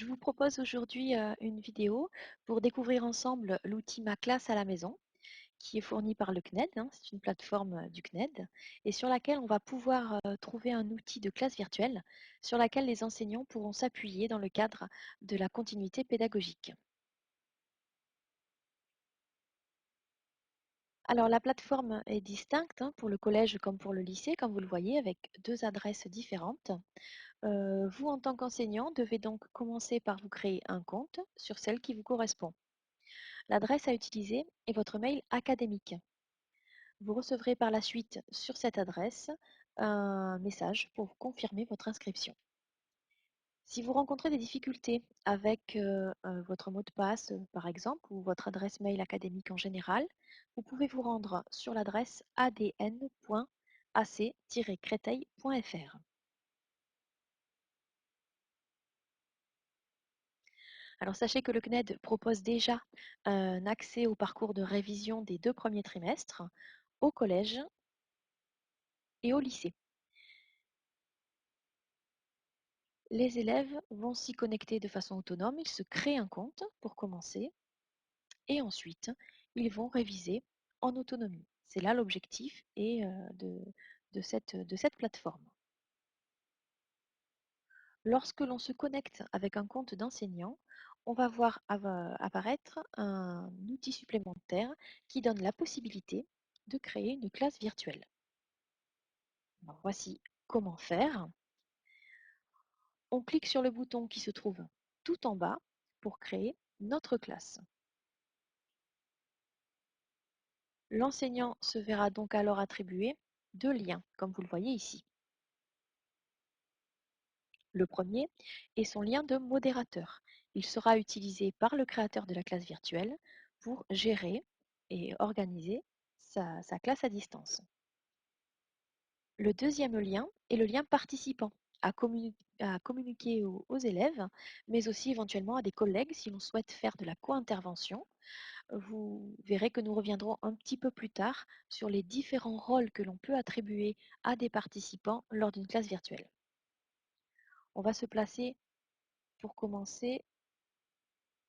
Je vous propose aujourd'hui une vidéo pour découvrir ensemble l'outil Ma classe à la maison, qui est fourni par le CNED, hein, c'est une plateforme du CNED, et sur laquelle on va pouvoir trouver un outil de classe virtuelle sur laquelle les enseignants pourront s'appuyer dans le cadre de la continuité pédagogique. Alors la plateforme est distincte hein, pour le collège comme pour le lycée, comme vous le voyez, avec deux adresses différentes. Vous, en tant qu'enseignant, devez donc commencer par vous créer un compte sur celle qui vous correspond. L'adresse à utiliser est votre mail académique. Vous recevrez par la suite sur cette adresse un message pour vous confirmer votre inscription. Si vous rencontrez des difficultés avec votre mot de passe, par exemple, ou votre adresse mail académique en général, vous pouvez vous rendre sur l'adresse adn.ac-créteil.fr. Alors sachez que le CNED propose déjà un accès au parcours de révision des 2 premiers trimestres au collège et au lycée. Les élèves vont s'y connecter de façon autonome, ils se créent un compte pour commencer et ensuite ils vont réviser en autonomie. C'est là l'objectif et de cette plateforme. Lorsque l'on se connecte avec un compte d'enseignant, on va voir apparaître un outil supplémentaire qui donne la possibilité de créer une classe virtuelle. Alors, voici comment faire. On clique sur le bouton qui se trouve tout en bas pour créer notre classe. L'enseignant se verra donc alors attribuer deux liens, comme vous le voyez ici. Le premier est son lien de modérateur. Il sera utilisé par le créateur de la classe virtuelle pour gérer et organiser sa classe à distance. Le deuxième lien est le lien participant, à communiquer aux élèves, mais aussi éventuellement à des collègues si l'on souhaite faire de la co-intervention. Vous verrez que nous reviendrons un petit peu plus tard sur les différents rôles que l'on peut attribuer à des participants lors d'une classe virtuelle. On va se placer pour commencer,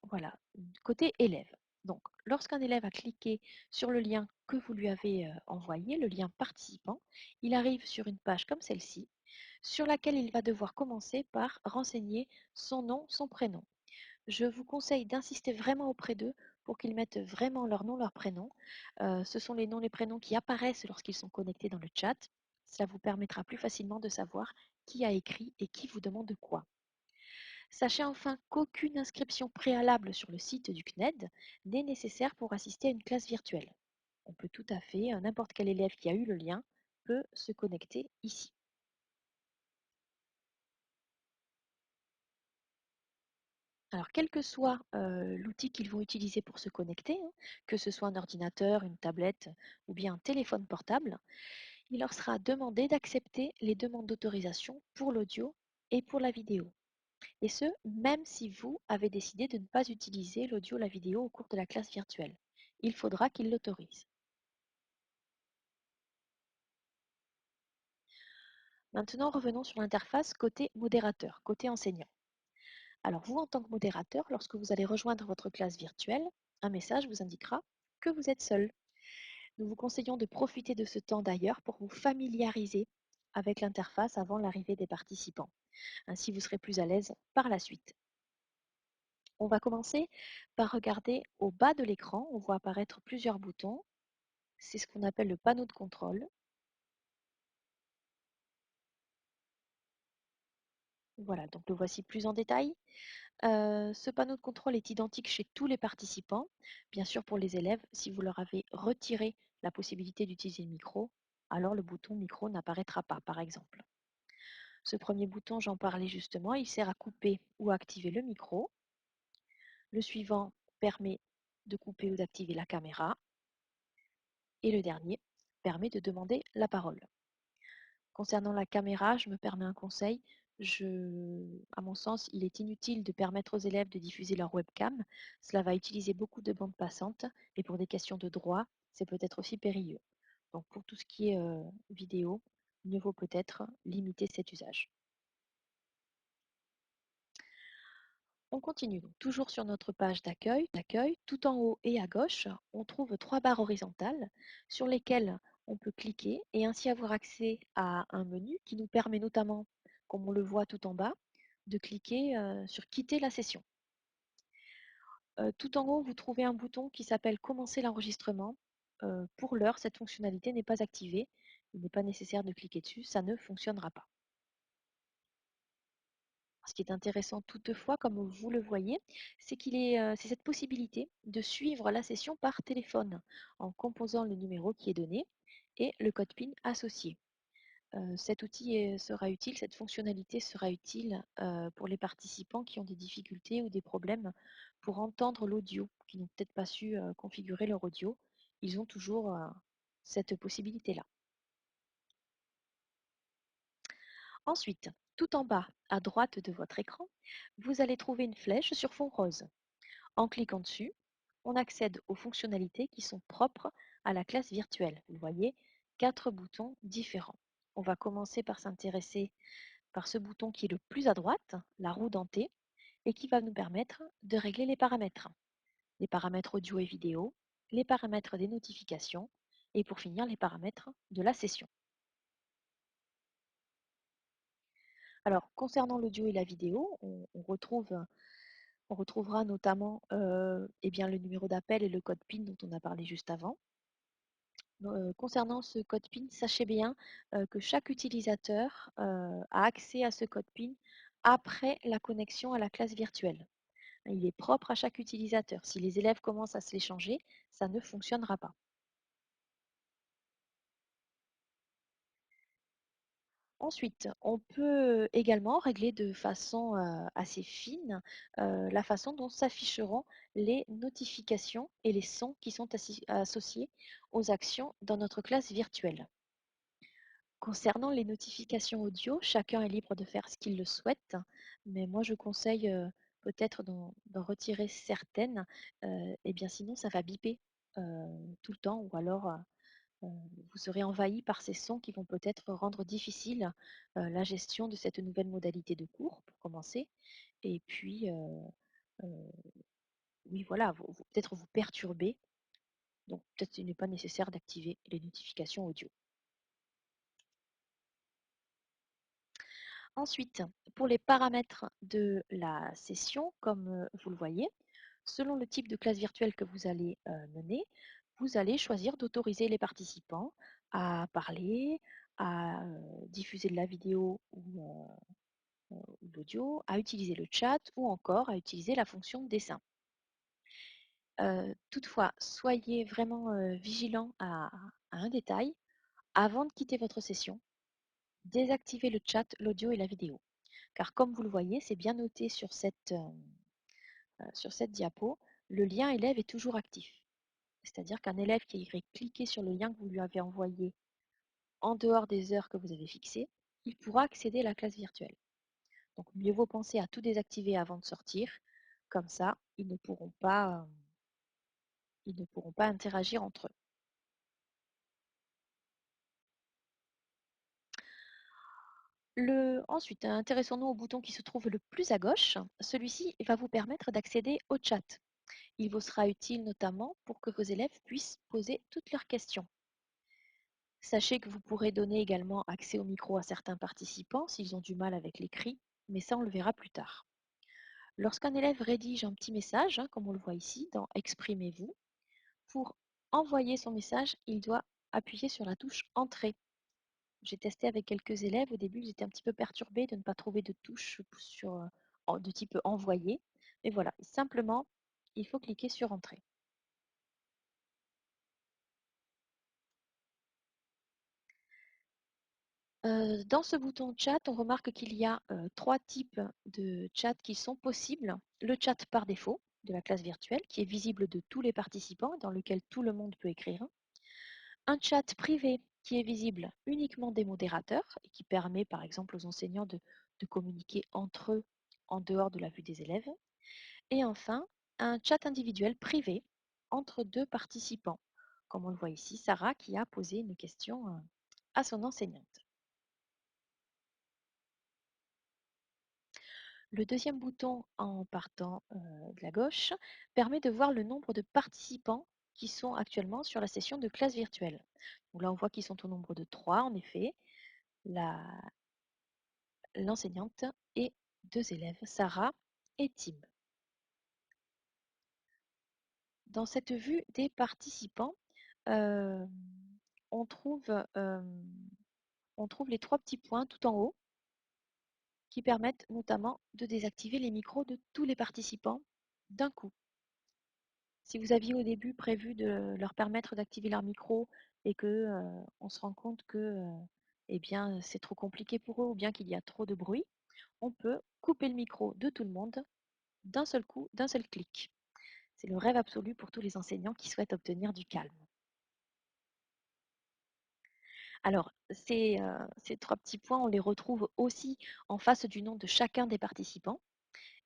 voilà, côté élève. Donc, lorsqu'un élève a cliqué sur le lien que vous lui avez envoyé, le lien participant, il arrive sur une page comme celle-ci, sur laquelle il va devoir commencer par renseigner son nom, son prénom. Je vous conseille d'insister vraiment auprès d'eux pour qu'ils mettent vraiment leur nom, leur prénom. Ce sont les noms, les prénoms qui apparaissent lorsqu'ils sont connectés dans le chat. Cela vous permettra plus facilement de savoir qui a écrit et qui vous demande quoi. Sachez enfin qu'aucune inscription préalable sur le site du CNED n'est nécessaire pour assister à une classe virtuelle. On peut tout à fait, n'importe quel élève qui a eu le lien peut se connecter ici. Alors, quel que soit l'outil qu'ils vont utiliser pour se connecter, hein, que ce soit un ordinateur, une tablette ou bien un téléphone portable, il leur sera demandé d'accepter les demandes d'autorisation pour l'audio et pour la vidéo. Et ce, même si vous avez décidé de ne pas utiliser l'audio ou la vidéo au cours de la classe virtuelle. Il faudra qu'ils l'autorisent. Maintenant, revenons sur l'interface côté modérateur, côté enseignant. Alors vous, en tant que modérateur, lorsque vous allez rejoindre votre classe virtuelle, un message vous indiquera que vous êtes seul. Nous vous conseillons de profiter de ce temps d'ailleurs pour vous familiariser avec l'interface avant l'arrivée des participants. Ainsi, vous serez plus à l'aise par la suite. On va commencer par regarder au bas de l'écran. On voit apparaître plusieurs boutons. C'est ce qu'on appelle le panneau de contrôle. Voilà, donc le voici plus en détail. Ce panneau de contrôle est identique chez tous les participants. Bien sûr, pour les élèves, si vous leur avez retiré la possibilité d'utiliser le micro, alors le bouton micro n'apparaîtra pas, par exemple. Ce premier bouton, j'en parlais justement, il sert à couper ou à activer le micro. Le suivant permet de couper ou d'activer la caméra. Et le dernier permet de demander la parole. Concernant la caméra, je me permets un conseil. À mon sens, il est inutile de permettre aux élèves de diffuser leur webcam. Cela va utiliser beaucoup de bandes passantes et pour des questions de droit, c'est peut-être aussi périlleux. Donc pour tout ce qui est vidéo, mieux vaut peut-être limiter cet usage. On continue donc toujours sur notre page d'accueil. Tout en haut et à gauche, on trouve trois barres horizontales sur lesquelles on peut cliquer et ainsi avoir accès à un menu qui nous permet notamment, comme on le voit tout en bas, de cliquer sur quitter la session. Tout en haut, vous trouvez un bouton qui s'appelle commencer l'enregistrement. Pour l'heure, cette fonctionnalité n'est pas activée. Il n'est pas nécessaire de cliquer dessus, ça ne fonctionnera pas. Ce qui est intéressant toutefois, comme vous le voyez, c'est cette possibilité de suivre la session par téléphone en composant le numéro qui est donné et le code PIN associé. Cet outil sera utile, cette fonctionnalité sera utile pour les participants qui ont des difficultés ou des problèmes pour entendre l'audio, qui n'ont peut-être pas su configurer leur audio. Ils ont toujours cette possibilité-là. Ensuite, tout en bas à droite de votre écran, vous allez trouver une flèche sur fond rose. En cliquant dessus, on accède aux fonctionnalités qui sont propres à la classe virtuelle. Vous voyez, 4 boutons différents. On va commencer par s'intéresser par ce bouton qui est le plus à droite, la roue dentée, et qui va nous permettre de régler les paramètres audio et vidéo, les paramètres des notifications, et pour finir, les paramètres de la session. Alors, concernant l'audio et la vidéo, on retrouvera notamment eh bien, le numéro d'appel et le code PIN dont on a parlé juste avant. Concernant ce code PIN, sachez bien que chaque utilisateur a accès à ce code PIN après la connexion à la classe virtuelle. Il est propre à chaque utilisateur. Si les élèves commencent à se l'échanger, ça ne fonctionnera pas. Ensuite, on peut également régler de façon assez fine la façon dont s'afficheront les notifications et les sons qui sont associés aux actions dans notre classe virtuelle. Concernant les notifications audio, chacun est libre de faire ce qu'il le souhaite, mais moi je conseille peut-être d'en retirer certaines, et bien sinon ça va biper tout le temps ou alors vous serez envahi par ces sons qui vont peut-être rendre difficile la gestion de cette nouvelle modalité de cours pour commencer. Et puis, euh, oui voilà, peut-être vous perturber, donc peut-être il n'est pas nécessaire d'activer les notifications audio. Ensuite, pour les paramètres de la session, comme vous le voyez, selon le type de classe virtuelle que vous allez mener, vous allez choisir d'autoriser les participants à parler, à diffuser de la vidéo ou de l'audio, à utiliser le chat ou encore à utiliser la fonction dessin. Toutefois, soyez vraiment vigilant à un détail. Avant de quitter votre session, désactivez le chat, l'audio et la vidéo. Car comme vous le voyez, c'est bien noté sur cette diapo, le lien élève est toujours actif. C'est-à-dire qu'un élève qui irait cliquer sur le lien que vous lui avez envoyé en dehors des heures que vous avez fixées, il pourra accéder à la classe virtuelle. Donc mieux vaut penser à tout désactiver avant de sortir. Comme ça, ils ne pourront pas interagir entre eux. Ensuite, intéressons-nous au bouton qui se trouve le plus à gauche. Celui-ci va vous permettre d'accéder au chat. Il vous sera utile notamment pour que vos élèves puissent poser toutes leurs questions. Sachez que vous pourrez donner également accès au micro à certains participants s'ils ont du mal avec l'écrit, mais ça on le verra plus tard. Lorsqu'un élève rédige un petit message, comme on le voit ici dans Exprimez-vous, pour envoyer son message, il doit appuyer sur la touche Entrée. J'ai testé avec quelques élèves, au début ils étaient un petit peu perturbés de ne pas trouver de touche de type Envoyer. Mais voilà, simplement, il faut cliquer sur Entrée. Dans ce bouton chat, on remarque qu'il y a 3 types de chat qui sont possibles. Le chat par défaut de la classe virtuelle, qui est visible de tous les participants, dans lequel tout le monde peut écrire. Un chat privé qui est visible uniquement des modérateurs et qui permet par exemple aux enseignants de communiquer entre eux en dehors de la vue des élèves. Et enfin, un chat individuel privé entre deux participants. Comme on le voit ici, Sarah qui a posé une question à son enseignante. Le deuxième bouton en partant de la gauche permet de voir le nombre de participants qui sont actuellement sur la session de classe virtuelle. Donc là, on voit qu'ils sont au nombre de 3, en effet, la- l'enseignante et 2 élèves, Sarah et Tim. Dans cette vue des participants, euh, on trouve, euh, on trouve les 3 petits points tout en haut qui permettent notamment de désactiver les micros de tous les participants d'un coup. Si vous aviez au début prévu de leur permettre d'activer leur micro et que on se rend compte que eh bien c'est trop compliqué pour eux ou bien qu'il y a trop de bruit, on peut couper le micro de tout le monde d'un seul coup, d'un seul clic. C'est le rêve absolu pour tous les enseignants qui souhaitent obtenir du calme. Alors, ces 3 petits points, on les retrouve aussi en face du nom de chacun des participants.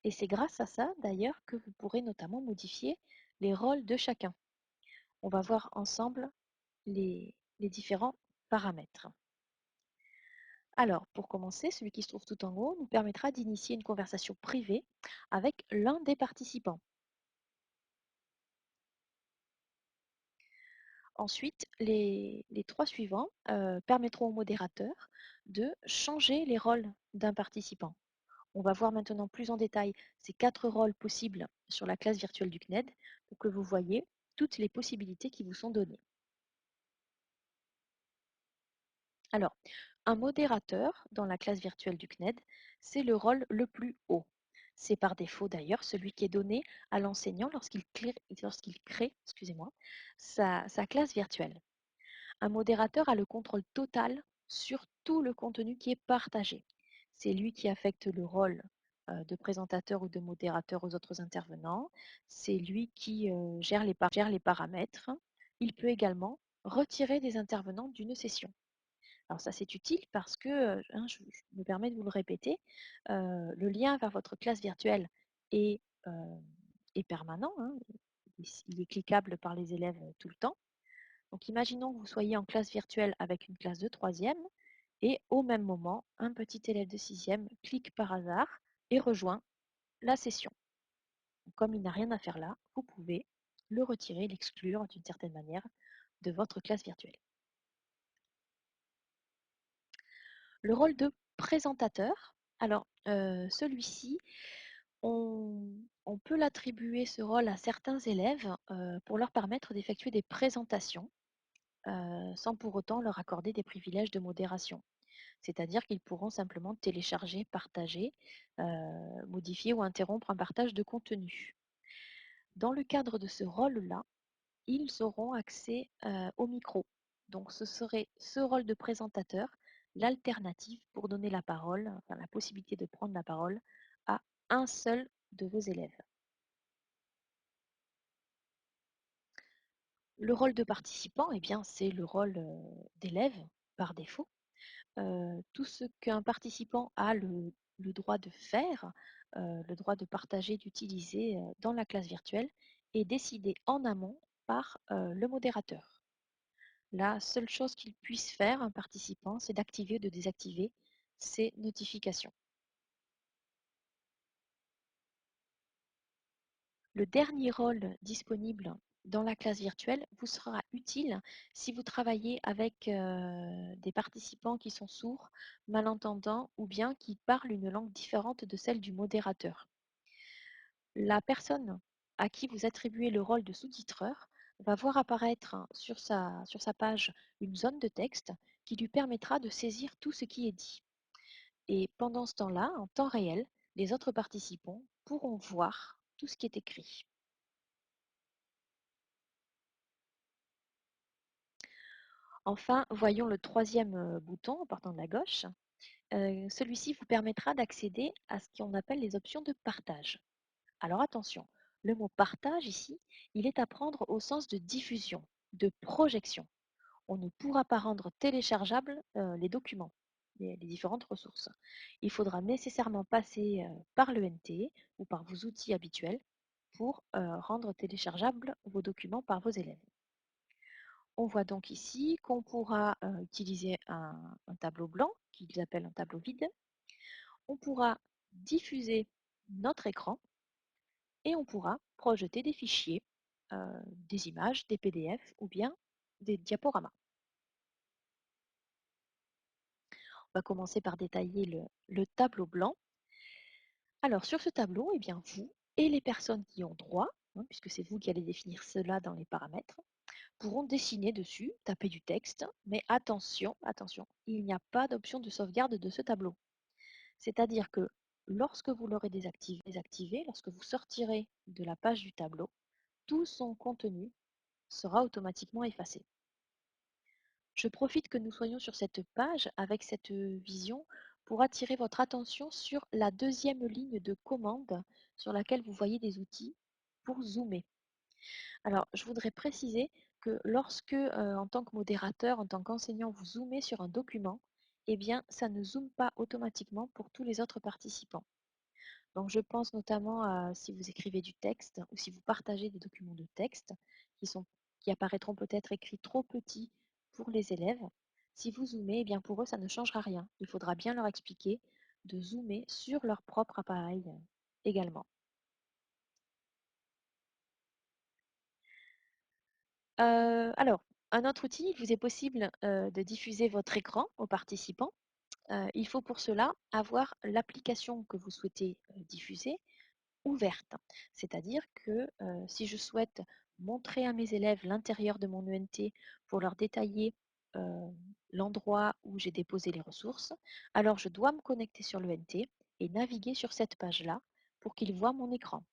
Et c'est grâce à ça, d'ailleurs, que vous pourrez notamment modifier les rôles de chacun. On va voir ensemble les différents paramètres. Alors, pour commencer, celui qui se trouve tout en haut nous permettra d'initier une conversation privée avec l'un des participants. Ensuite, les 3 suivants permettront au modérateur de changer les rôles d'un participant. On va voir maintenant plus en détail ces 4 rôles possibles sur la classe virtuelle du CNED pour que vous voyez toutes les possibilités qui vous sont données. Alors, un modérateur dans la classe virtuelle du CNED, c'est le rôle le plus haut. C'est par défaut d'ailleurs celui qui est donné à l'enseignant lorsqu'il crée excusez-moi, sa classe virtuelle. Un modérateur a le contrôle total sur tout le contenu qui est partagé. C'est lui qui affecte le rôle de présentateur ou de modérateur aux autres intervenants. C'est lui qui gère les paramètres. Il peut également retirer des intervenants d'une session. Alors ça, c'est utile parce que, je me permets de vous le répéter, le lien vers votre classe virtuelle est, heu, est permanent, hein. Il est cliquable par les élèves, tout le temps. Donc imaginons que vous soyez en classe virtuelle avec une classe de troisième et au même moment, un petit élève de sixième clique par hasard et rejoint la session. Donc, comme il n'a rien à faire là, vous pouvez le retirer, l'exclure d'une certaine manière de votre classe virtuelle. Le rôle de présentateur, alors celui-ci, on peut l'attribuer ce rôle à certains élèves pour leur permettre d'effectuer des présentations sans pour autant leur accorder des privilèges de modération. C'est-à-dire qu'ils pourront simplement télécharger, partager, modifier ou interrompre un partage de contenu. Dans le cadre de ce rôle-là, ils auront accès au micro. Donc ce serait ce rôle de présentateur, l'alternative pour donner la parole, enfin la possibilité de prendre la parole à un seul de vos élèves. Le rôle de participant, eh bien, c'est le rôle d'élève par défaut. Tout ce qu'un participant a le droit de faire, le droit de partager, d'utiliser dans la classe virtuelle est décidé en amont par le modérateur. La seule chose qu'il puisse faire, un participant, c'est d'activer ou de désactiver ces notifications. Le dernier rôle disponible dans la classe virtuelle vous sera utile si vous travaillez avec des participants qui sont sourds, malentendants ou bien qui parlent une langue différente de celle du modérateur. La personne à qui vous attribuez le rôle de sous-titreur va voir apparaître sur sa page une zone de texte qui lui permettra de saisir tout ce qui est dit. Et pendant ce temps-là, en temps réel, les autres participants pourront voir tout ce qui est écrit. Enfin, voyons le troisième bouton en partant de la gauche. Celui-ci vous permettra d'accéder à ce qu'on appelle les options de partage. Alors attention, le mot partage ici, il est à prendre au sens de diffusion, de projection. On ne pourra pas rendre téléchargeables les documents, les différentes ressources. Il faudra nécessairement passer par l'ENT ou par vos outils habituels pour rendre téléchargeables vos documents par vos élèves. On voit donc ici qu'on pourra utiliser un tableau blanc, qu'ils appellent un tableau vide. On pourra diffuser notre écran et on pourra projeter des fichiers, des images, des PDF ou bien des diaporamas. On va commencer par détailler le tableau blanc. Alors sur ce tableau, eh bien, vous et les personnes qui ont droit, hein, puisque c'est vous qui allez définir cela dans les paramètres, pourront dessiner dessus, taper du texte, mais attention, attention, il n'y a pas d'option de sauvegarde de ce tableau. C'est-à-dire que lorsque vous l'aurez désactivé, lorsque vous sortirez de la page du tableau, tout son contenu sera automatiquement effacé. Je profite que nous soyons sur cette page avec cette vision pour attirer votre attention sur la deuxième ligne de commande sur laquelle vous voyez des outils pour zoomer. Alors, je voudrais préciser que lorsque, en tant que modérateur, en tant qu'enseignant, vous zoomez sur un document, eh bien, ça ne zoome pas automatiquement pour tous les autres participants. Donc, je pense notamment à si vous écrivez du texte ou si vous partagez des documents de texte qui apparaîtront peut-être écrits trop petits pour les élèves. Si vous zoomez, eh bien, pour eux, ça ne changera rien. Il faudra bien leur expliquer de zoomer sur leur propre appareil également. Alors, un autre outil, il vous est possible, de diffuser votre écran aux participants. Il faut pour cela avoir l'application que vous souhaitez, diffuser ouverte. C'est-à-dire que, si je souhaite montrer à mes élèves l'intérieur de mon ENT pour leur détailler, l'endroit où j'ai déposé les ressources, alors je dois me connecter sur l'ENT et naviguer sur cette page-là pour qu'ils voient mon écran.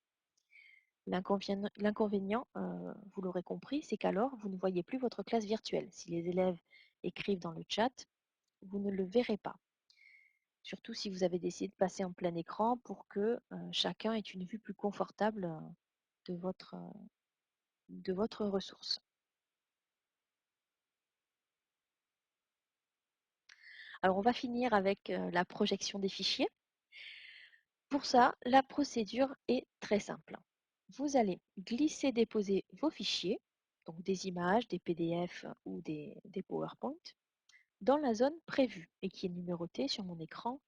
L'inconvénient, vous l'aurez compris, c'est qu'alors vous ne voyez plus votre classe virtuelle. Si les élèves écrivent dans le chat, vous ne le verrez pas. Surtout si vous avez décidé de passer en plein écran pour que chacun ait une vue plus confortable de votre ressource. Alors on va finir avec la projection des fichiers. Pour ça, la procédure est très simple. Vous allez glisser-déposer vos fichiers, donc des images, des PDF ou des PowerPoint, dans la zone prévue et qui est numérotée sur mon écran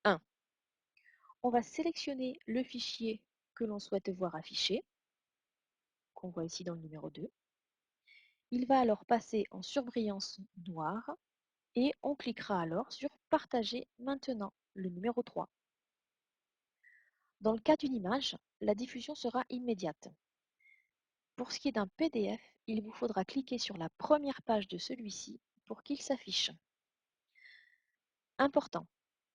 1. On va sélectionner le fichier que l'on souhaite voir affiché, qu'on voit ici dans le numéro 2. Il va alors passer en surbrillance noire et on cliquera alors sur Partager maintenant, le numéro 3. Dans le cas d'une image, la diffusion sera immédiate. Pour ce qui est d'un PDF, il vous faudra cliquer sur la première page de celui-ci pour qu'il s'affiche. Important,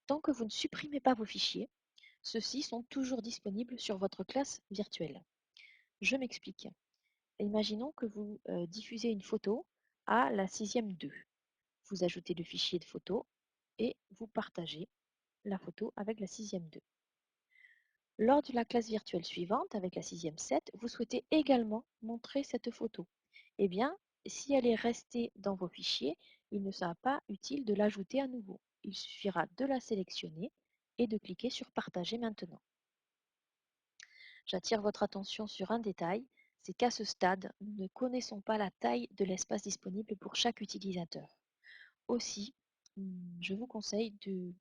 tant que vous ne supprimez pas vos fichiers, ceux-ci sont toujours disponibles sur votre classe virtuelle. Je m'explique. Imaginons que vous diffusez une photo à la 6e 2. Vous ajoutez le fichier de photo et vous partagez la photo avec la 6e 2. Lors de la classe virtuelle suivante, avec la 6e 7, vous souhaitez également montrer cette photo. Eh bien, si elle est restée dans vos fichiers, il ne sera pas utile de l'ajouter à nouveau. Il suffira de la sélectionner et de cliquer sur Partager maintenant. J'attire votre attention sur un détail, c'est qu'à ce stade, nous ne connaissons pas la taille de l'espace disponible pour chaque utilisateur. Aussi, je vous conseille de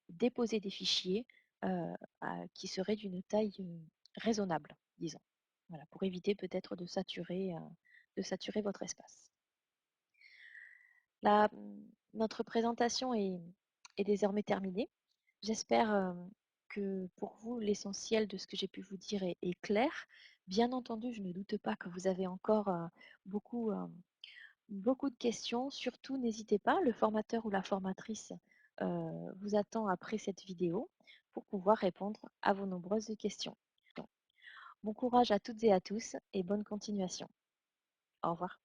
déposer des fichiers qui seraient d'une taille raisonnable, disons. Voilà, pour éviter peut-être de saturer votre espace. Notre présentation est désormais terminée. J'espère que pour vous, l'essentiel de ce que j'ai pu vous dire est clair. Bien entendu, je ne doute pas que vous avez encore beaucoup, beaucoup de questions. Surtout, n'hésitez pas, le formateur ou la formatrice vous attend après cette vidéo pour pouvoir répondre à vos nombreuses questions. Bon courage à toutes et à tous et bonne continuation. Au revoir.